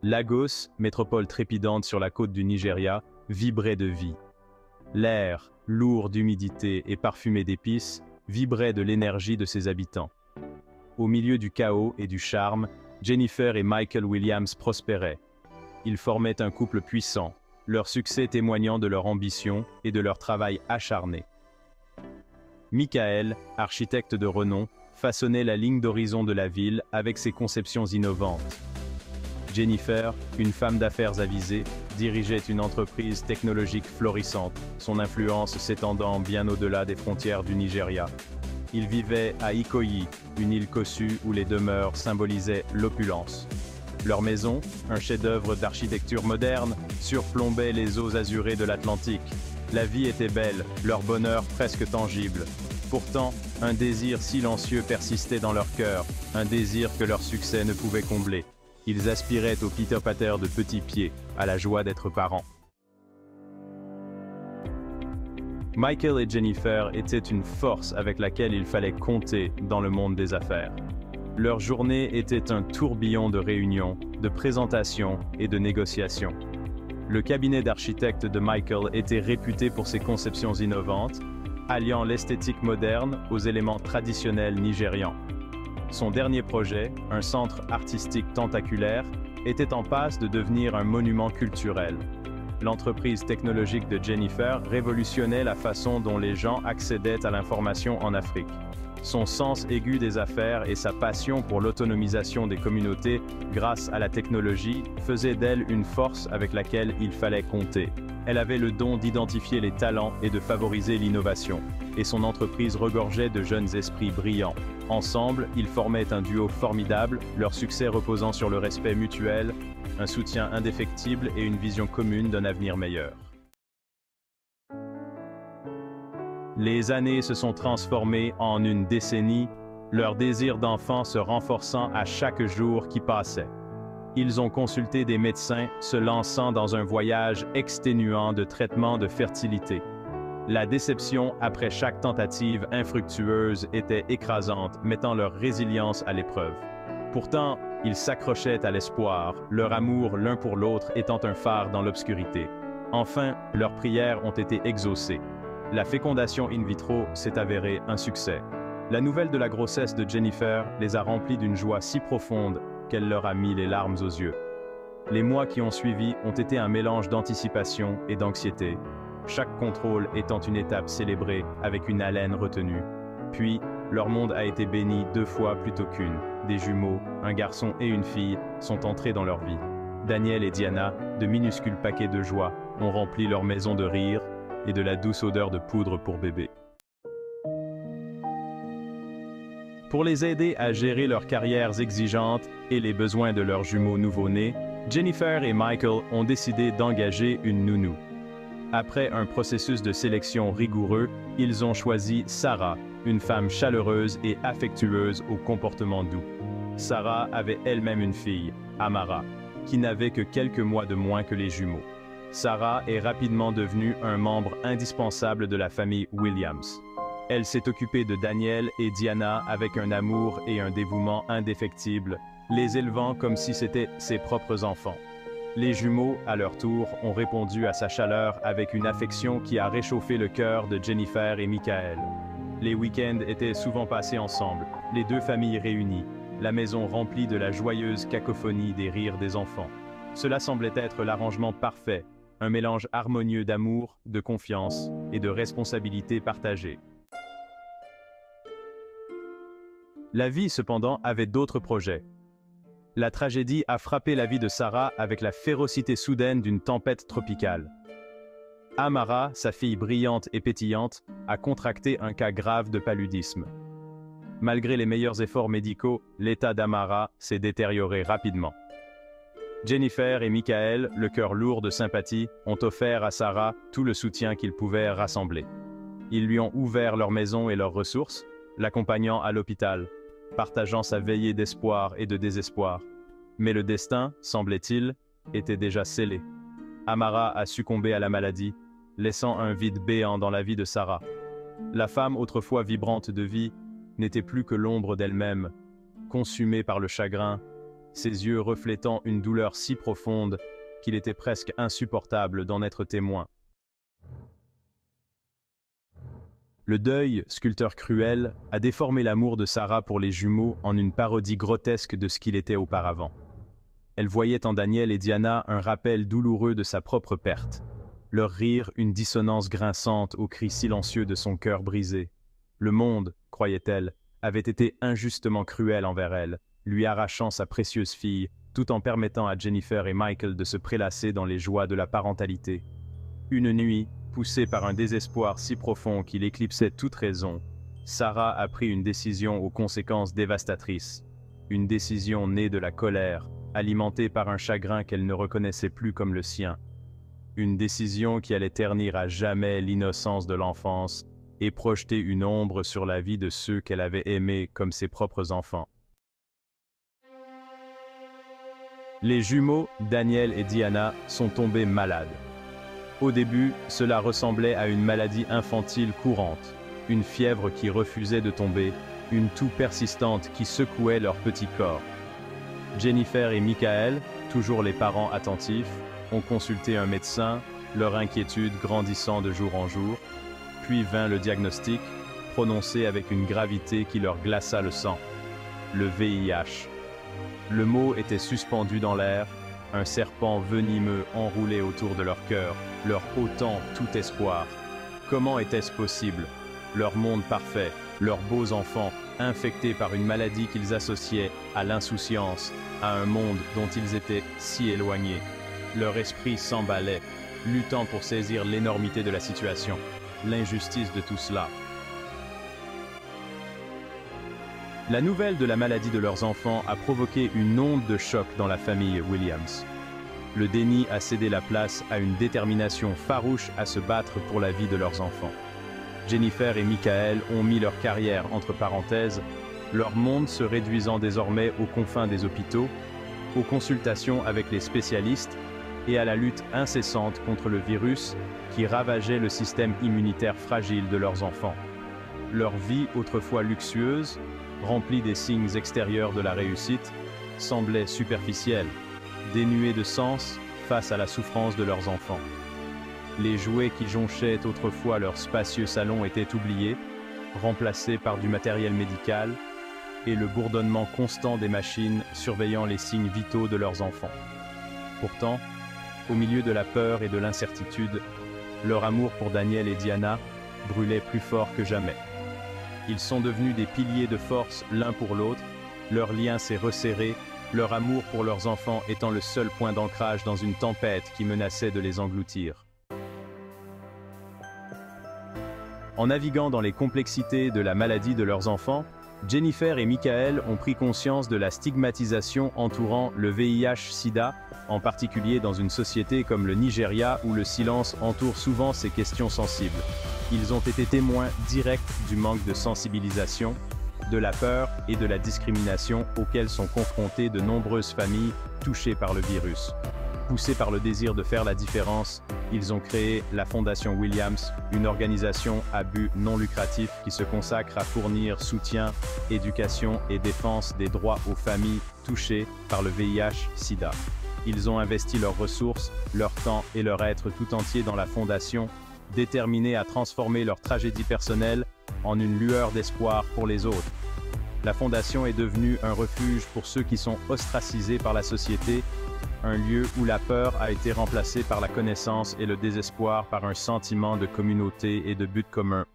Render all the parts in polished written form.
Lagos, métropole trépidante sur la côte du Nigeria, vibrait de vie. L'air, lourd d'humidité et parfumé d'épices, vibrait de l'énergie de ses habitants. Au milieu du chaos et du charme, Jennifer et Michael Williams prospéraient. Ils formaient un couple puissant, leur succès témoignant de leur ambition et de leur travail acharné. Michael, architecte de renom, façonnait la ligne d'horizon de la ville avec ses conceptions innovantes. Jennifer, une femme d'affaires avisée, dirigeait une entreprise technologique florissante, son influence s'étendant bien au-delà des frontières du Nigeria. Ils vivaient à Ikoyi, une île cossue où les demeures symbolisaient l'opulence. Leur maison, un chef-d'œuvre d'architecture moderne, surplombait les eaux azurées de l'Atlantique. La vie était belle, leur bonheur presque tangible. Pourtant, un désir silencieux persistait dans leur cœur, un désir que leur succès ne pouvait combler. Ils aspiraient au Peter Pater de petits pieds, à la joie d'être parents. Michael et Jennifer étaient une force avec laquelle il fallait compter dans le monde des affaires. Leur journée était un tourbillon de réunions, de présentations et de négociations. Le cabinet d'architectes de Michael était réputé pour ses conceptions innovantes, alliant l'esthétique moderne aux éléments traditionnels nigérians. Son dernier projet, un centre artistique tentaculaire, était en passe de devenir un monument culturel. L'entreprise technologique de Jennifer révolutionnait la façon dont les gens accédaient à l'information en Afrique. Son sens aigu des affaires et sa passion pour l'autonomisation des communautés grâce à la technologie faisaient d'elle une force avec laquelle il fallait compter. Elle avait le don d'identifier les talents et de favoriser l'innovation, et son entreprise regorgeait de jeunes esprits brillants. Ensemble, ils formaient un duo formidable, leur succès reposant sur le respect mutuel, un soutien indéfectible et une vision commune d'un avenir meilleur. Les années se sont transformées en une décennie, leur désir d'enfant se renforçant à chaque jour qui passait. Ils ont consulté des médecins, se lançant dans un voyage exténuant de traitement de fertilité. La déception après chaque tentative infructueuse était écrasante, mettant leur résilience à l'épreuve. Pourtant, ils s'accrochaient à l'espoir, leur amour l'un pour l'autre étant un phare dans l'obscurité. Enfin, leurs prières ont été exaucées. La fécondation in vitro s'est avérée un succès. La nouvelle de la grossesse de Jennifer les a remplis d'une joie si profonde qu'elle leur a mis les larmes aux yeux. Les mois qui ont suivi ont été un mélange d'anticipation et d'anxiété, chaque contrôle étant une étape célébrée avec une haleine retenue. Puis, leur monde a été béni 2 fois plutôt qu'une. Des jumeaux, un garçon et une fille, sont entrés dans leur vie. Daniel et Diana, de minuscules paquets de joie, ont rempli leur maison de rire et de la douce odeur de poudre pour bébé. Pour les aider à gérer leurs carrières exigeantes et les besoins de leurs jumeaux nouveau-nés, Jennifer et Michael ont décidé d'engager une nounou. Après un processus de sélection rigoureux, ils ont choisi Sarah, une femme chaleureuse et affectueuse au comportement doux. Sarah avait elle-même une fille, Amara, qui n'avait que quelques mois de moins que les jumeaux. Sarah est rapidement devenue un membre indispensable de la famille Williams. Elle s'est occupée de Daniel et Diana avec un amour et un dévouement indéfectibles, les élevant comme si c'étaient ses propres enfants. Les jumeaux, à leur tour, ont répondu à sa chaleur avec une affection qui a réchauffé le cœur de Jennifer et Michael. Les week-ends étaient souvent passés ensemble, les deux familles réunies, la maison remplie de la joyeuse cacophonie des rires des enfants. Cela semblait être l'arrangement parfait, un mélange harmonieux d'amour, de confiance et de responsabilité partagée. La vie, cependant, avait d'autres projets. La tragédie a frappé la vie de Sarah avec la férocité soudaine d'une tempête tropicale. Amara, sa fille brillante et pétillante, a contracté un cas grave de paludisme. Malgré les meilleurs efforts médicaux, l'état d'Amara s'est détérioré rapidement. Jennifer et Michael, le cœur lourd de sympathie, ont offert à Sarah tout le soutien qu'ils pouvaient rassembler. Ils lui ont ouvert leur maison et leurs ressources, l'accompagnant à l'hôpital, partageant sa veillée d'espoir et de désespoir. Mais le destin, semblait-il, était déjà scellé. Amara a succombé à la maladie, laissant un vide béant dans la vie de Sarah. La femme autrefois vibrante de vie n'était plus que l'ombre d'elle-même, consumée par le chagrin, ses yeux reflétant une douleur si profonde qu'il était presque insupportable d'en être témoin. Le deuil, sculpteur cruel, a déformé l'amour de Sarah pour les jumeaux en une parodie grotesque de ce qu'il était auparavant. Elle voyait en Daniel et Diana un rappel douloureux de sa propre perte. Leur rire, une dissonance grinçante aux cris silencieux de son cœur brisé. Le monde, croyait-elle, avait été injustement cruel envers elle, lui arrachant sa précieuse fille, tout en permettant à Jennifer et Michael de se prélasser dans les joies de la parentalité. Une nuit, poussée par un désespoir si profond qu'il éclipsait toute raison, Sarah a pris une décision aux conséquences dévastatrices. Une décision née de la colère, alimentée par un chagrin qu'elle ne reconnaissait plus comme le sien. Une décision qui allait ternir à jamais l'innocence de l'enfance et projeter une ombre sur la vie de ceux qu'elle avait aimés comme ses propres enfants. Les jumeaux, Daniel et Diana, sont tombés malades. Au début, cela ressemblait à une maladie infantile courante, une fièvre qui refusait de tomber, une toux persistante qui secouait leur petit corps. Jennifer et Michael, toujours les parents attentifs, ont consulté un médecin, leur inquiétude grandissant de jour en jour, puis vint le diagnostic, prononcé avec une gravité qui leur glaça le sang. Le VIH. Le mot était suspendu dans l'air, un serpent venimeux enroulé autour de leur cœur, leur ôtant tout espoir. Comment était-ce possible? Leur monde parfait, leurs beaux enfants, infectés par une maladie qu'ils associaient à l'insouciance, à un monde dont ils étaient si éloignés. Leur esprit s'emballait, luttant pour saisir l'énormité de la situation, l'injustice de tout cela. La nouvelle de la maladie de leurs enfants a provoqué une onde de choc dans la famille Williams. Le déni a cédé la place à une détermination farouche à se battre pour la vie de leurs enfants. Jennifer et Michael ont mis leur carrière entre parenthèses, leur monde se réduisant désormais aux confins des hôpitaux, aux consultations avec les spécialistes et à la lutte incessante contre le virus qui ravageait le système immunitaire fragile de leurs enfants. Leur vie autrefois luxueuse, remplie des signes extérieurs de la réussite, semblait superficielle, dénuée de sens face à la souffrance de leurs enfants. Les jouets qui jonchaient autrefois leur spacieux salon étaient oubliés, remplacés par du matériel médical et le bourdonnement constant des machines surveillant les signes vitaux de leurs enfants. Pourtant, au milieu de la peur et de l'incertitude, leur amour pour Daniel et Diana brûlait plus fort que jamais. Ils sont devenus des piliers de force l'un pour l'autre, leur lien s'est resserré, leur amour pour leurs enfants étant le seul point d'ancrage dans une tempête qui menaçait de les engloutir. En naviguant dans les complexités de la maladie de leurs enfants, Jennifer et Michael ont pris conscience de la stigmatisation entourant le VIH-Sida, en particulier dans une société comme le Nigeria où le silence entoure souvent ces questions sensibles. Ils ont été témoins directs du manque de sensibilisation, de la peur et de la discrimination auxquelles sont confrontées de nombreuses familles touchées par le virus. Poussés par le désir de faire la différence, ils ont créé la Fondation Williams, une organisation à but non lucratif qui se consacre à fournir soutien, éducation et défense des droits aux familles touchées par le VIH-Sida. Ils ont investi leurs ressources, leur temps et leur être tout entier dans la fondation, déterminés à transformer leur tragédie personnelle en une lueur d'espoir pour les autres. La fondation est devenue un refuge pour ceux qui sont ostracisés par la société, un lieu où la peur a été remplacée par la connaissance et le désespoir par un sentiment de communauté et de but commun.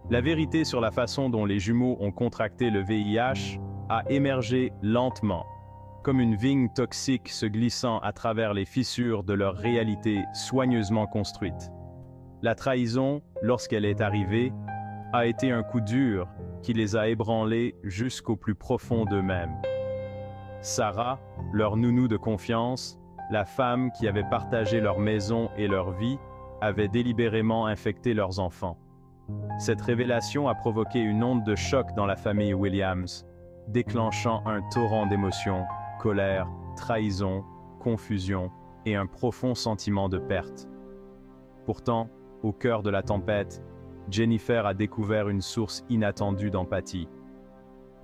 La vérité sur la façon dont les jumeaux ont contracté le VIH a émergé lentement, comme une vigne toxique se glissant à travers les fissures de leur réalité soigneusement construite. La trahison, lorsqu'elle est arrivée, a été un coup dur qui les a ébranlés jusqu'au plus profond d'eux-mêmes. Sarah, leur nounou de confiance, la femme qui avait partagé leur maison et leur vie, avait délibérément infecté leurs enfants. Cette révélation a provoqué une onde de choc dans la famille Williams, déclenchant un torrent d'émotions, colère, trahison, confusion et un profond sentiment de perte. Pourtant, au cœur de la tempête, Jennifer a découvert une source inattendue d'empathie.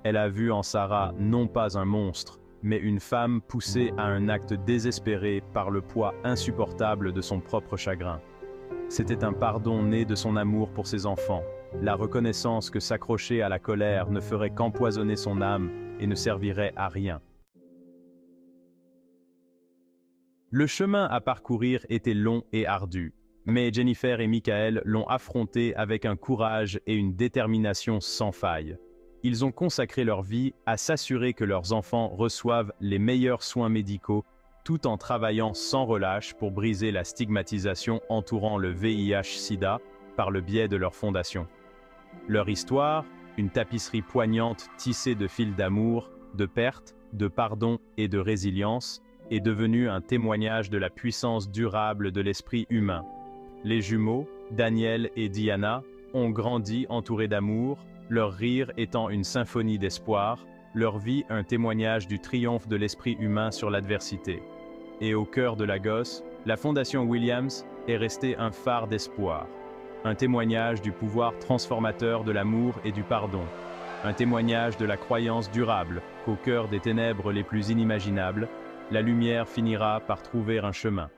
Elle a vu en Sarah non pas un monstre, mais une femme poussée à un acte désespéré par le poids insupportable de son propre chagrin. C'était un pardon né de son amour pour ses enfants, la reconnaissance que s'accrocher à la colère ne ferait qu'empoisonner son âme et ne servirait à rien. Le chemin à parcourir était long et ardu, mais Jennifer et Michael l'ont affronté avec un courage et une détermination sans faille. Ils ont consacré leur vie à s'assurer que leurs enfants reçoivent les meilleurs soins médicaux, tout en travaillant sans relâche pour briser la stigmatisation entourant le VIH-Sida par le biais de leur fondation. Leur histoire, une tapisserie poignante tissée de fils d'amour, de perte, de pardon et de résilience, est devenue un témoignage de la puissance durable de l'esprit humain. Les jumeaux, Daniel et Diana, ont grandi entourés d'amour, leur rire étant une symphonie d'espoir, leur vie un témoignage du triomphe de l'esprit humain sur l'adversité. Et au cœur de la gosse, la Fondation Williams est restée un phare d'espoir, un témoignage du pouvoir transformateur de l'amour et du pardon, un témoignage de la croyance durable qu'au cœur des ténèbres les plus inimaginables, la lumière finira par trouver un chemin.